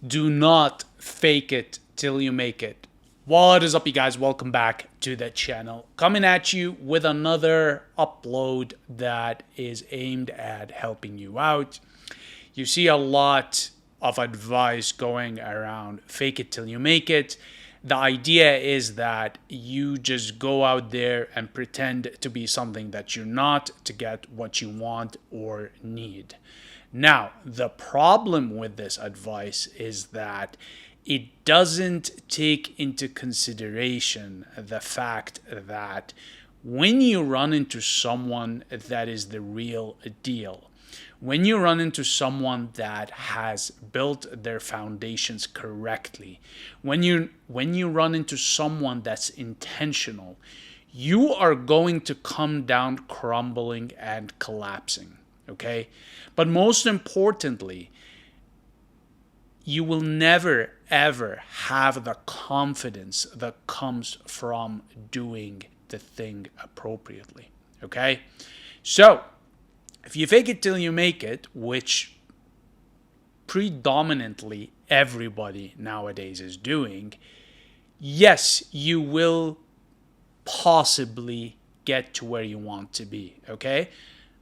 Do not fake it till you make it. What is up, you guys? Welcome back to the channel. Coming at you with another upload that is aimed at helping you out. You see a lot of advice going around fake it till you make it. The idea is that you just go out there and pretend to be something that you're not to get what you want or need. Now, the problem with this advice is that it doesn't take into consideration the fact that when you run into someone that is the real deal, when you run into someone that has built their foundations correctly, when you run into someone that's intentional, you are going to come down crumbling and collapsing. Okay? But most importantly, you will never ever have the confidence that comes from doing the thing appropriately. Okay? So, if you fake it till you make it, which predominantly everybody nowadays is doing, yes, you will possibly get to where you want to be. Okay?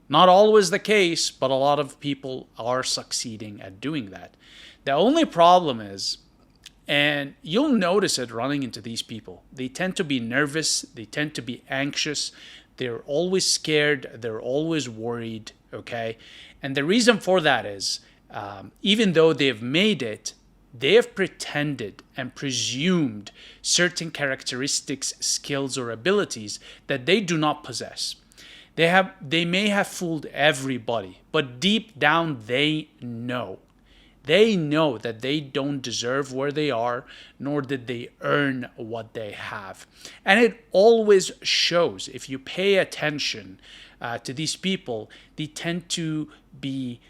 Not always the case, but a lot of people are succeeding at doing that. The only problem is, and you'll notice it running into these people, they tend to be nervous, they tend to be anxious, they're always scared, they're always worried, okay? And the reason for that is, even though they've made it, they have pretended and presumed certain characteristics, skills, or abilities that they do not possess. They may have fooled everybody, but deep down they know. They know that they don't deserve where they are, nor did they earn what they have. And it always shows. If you pay attention to these people, they tend to be,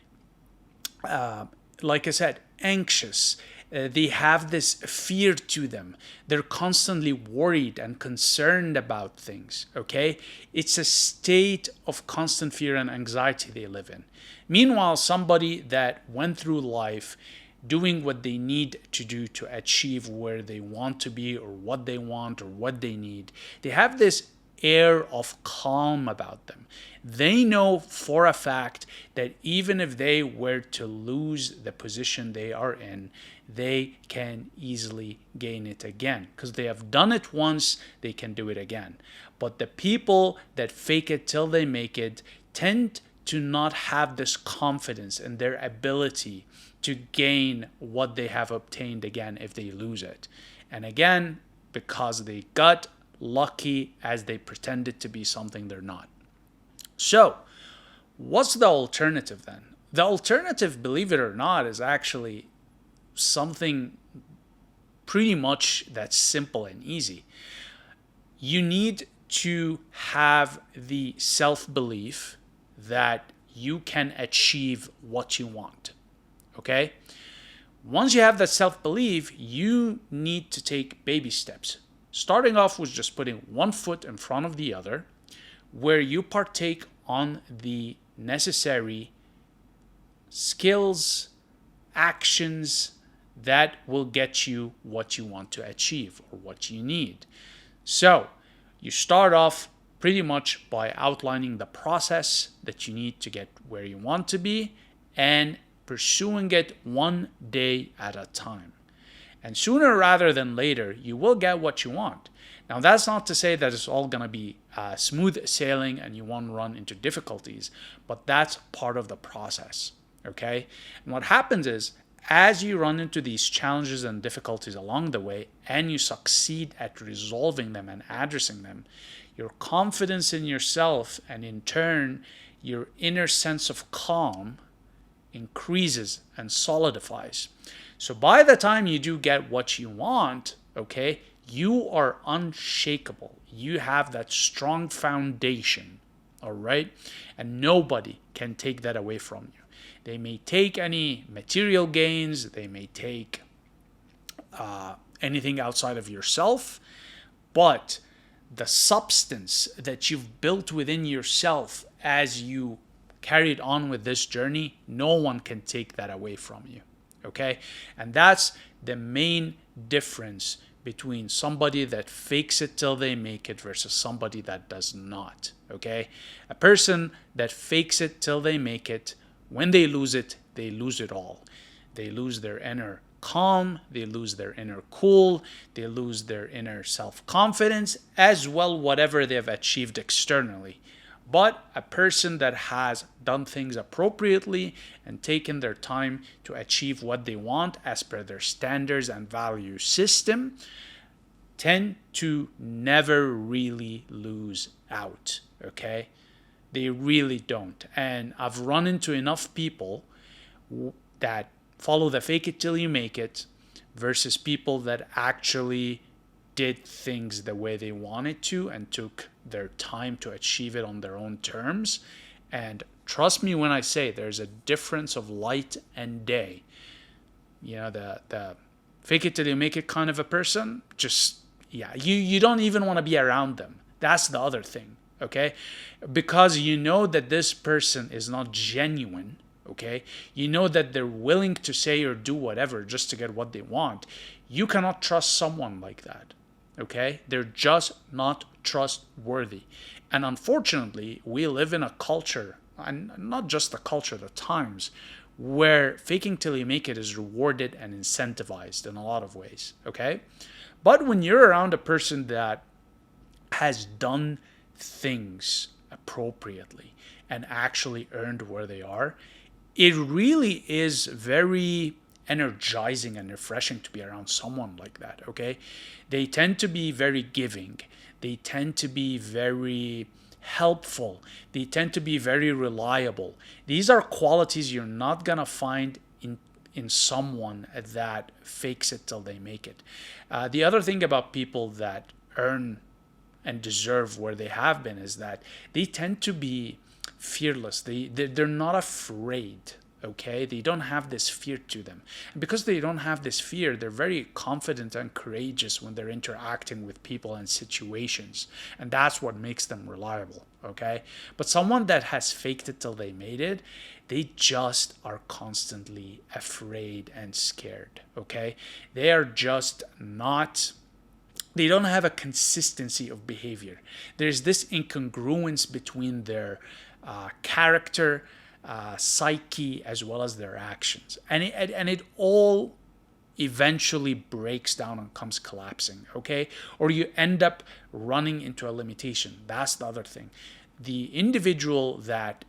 like I said, anxious. They have this fear to them. They're constantly worried and concerned about things, okay? It's a state of constant fear and anxiety they live in. Meanwhile, somebody that went through life doing what they need to do to achieve where they want to be or what they want or what they need, they have this air of calm about them. They know for a fact that even if they were to lose the position they are in, they can easily gain it again because they have done it once, they can do it again. But the people that fake it till they make it tend to not have this confidence in their ability to gain what they have obtained again if they lose it. And again, because they got lucky as they pretended to be something they're not. So, what's the alternative then? The alternative, believe it or not, is actually something pretty much that's simple and easy. You need to have the self-belief that you can achieve what you want. Okay? Once you have that self-belief, you need to take baby steps. Starting off with just putting one foot in front of the other, where you partake on the necessary skills, actions that will get you what you want to achieve or what you need. So, you start off pretty much by outlining the process that you need to get where you want to be and pursuing it one day at a time. And sooner rather than later, you will get what you want. Now, that's not to say that it's all going to be smooth sailing and you won't run into difficulties, but that's part of the process, okay? And what happens is, as you run into these challenges and difficulties along the way and you succeed at resolving them and addressing them, your confidence in yourself and in turn your inner sense of calm increases and solidifies. So by the time you do get what you want, okay, you are unshakable. You have that strong foundation, all right? And nobody can take that away from you. They may take any material gains, they may take anything outside of yourself, but the substance that you've built within yourself as you carried on with this journey, no one can take that away from you. Okay? And that's the main difference between somebody that fakes it till they make it versus somebody that does not. Okay? A person that fakes it till they make it, when they lose it all. They lose their inner calm, they lose their inner cool, they lose their inner self-confidence, as well whatever they've achieved externally. But a person that has done things appropriately and taken their time to achieve what they want as per their standards and value system tend to never really lose out, okay? They really don't. And I've run into enough people that follow the fake it till you make it versus people that actually did things the way they wanted to and took their time to achieve it on their own terms. And trust me when I say there's a difference of light and day. You know, the fake it till you make it kind of a person, just, yeah, you don't even want to be around them. That's the other thing, okay? Because you know that this person is not genuine, okay? You know that they're willing to say or do whatever just to get what they want. You cannot trust someone like that, okay? They're just not trustworthy. And unfortunately, we live in a culture, and not just the culture, the times, where faking till you make it is rewarded and incentivized in a lot of ways, okay? But when you're around a person that has done things appropriately and actually earned where they are, it really is very energizing and refreshing to be around someone like that, okay? They tend to be very giving. They tend to be very helpful. They tend to be very reliable. These are qualities you're not going to find in someone that fakes it till they make it. The other thing about people that earn and deserve where they have been is that they tend to be fearless. They're not afraid, okay? They don't have this fear to them. And because they don't have this fear, they're very confident and courageous when they're interacting with people and situations. And that's what makes them reliable, okay? But someone that has faked it till they made it, they just are constantly afraid and scared, okay? They are just not... They don't have a consistency of behavior. There's this incongruence between their character, psyche, as well as their actions. And it all eventually breaks down and comes collapsing, okay? Or you end up running into a limitation. That's the other thing. The individual that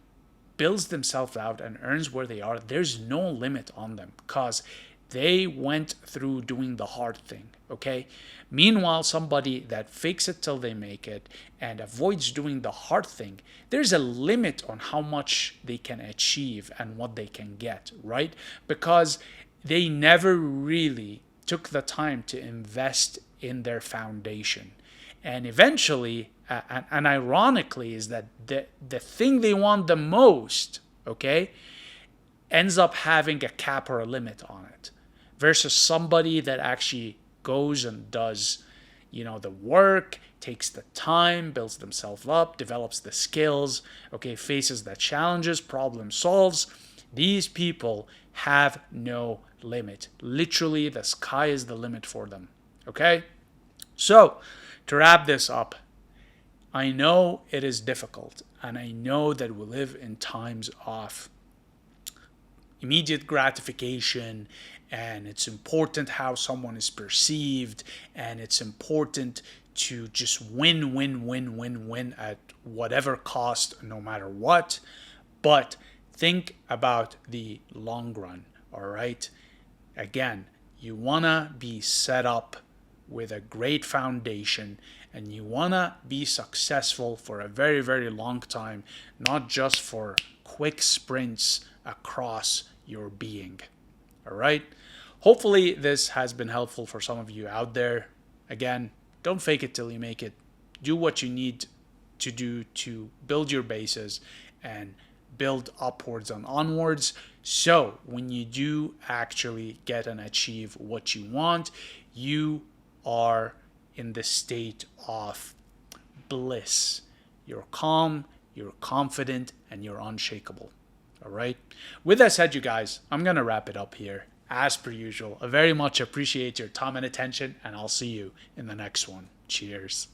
builds themselves out and earns where they are, there's no limit on them because they went through doing the hard thing, okay? Meanwhile, somebody that fakes it till they make it and avoids doing the hard thing, there's a limit on how much they can achieve and what they can get, right? Because they never really took the time to invest in their foundation. And eventually, and ironically, is that the thing they want the most, okay, ends up having a cap or a limit on it. Versus somebody that actually goes and does, the work, takes the time, builds themselves up, develops the skills, okay, faces the challenges, problem solves. These people have no limit. Literally, the sky is the limit for them, okay? So, to wrap this up, I know it is difficult, and I know that we live in times of immediate gratification, and it's important how someone is perceived, and it's important to just win at whatever cost, no matter what. But think about the long run, all right? Again, you wanna be set up with a great foundation, and you wanna be successful for a very, very long time, not just for quick sprints across your being. All right? Hopefully this has been helpful for some of you out there. Again, don't fake it till you make it. Do what you need to do to build your bases and build upwards and onwards. So when you do actually get and achieve what you want, you are in the state of bliss. You're calm, you're confident, and you're unshakable. All right. With that said, you guys, I'm going to wrap it up here. as per usual. I very much appreciate your time and attention, and I'll see you in the next one. Cheers.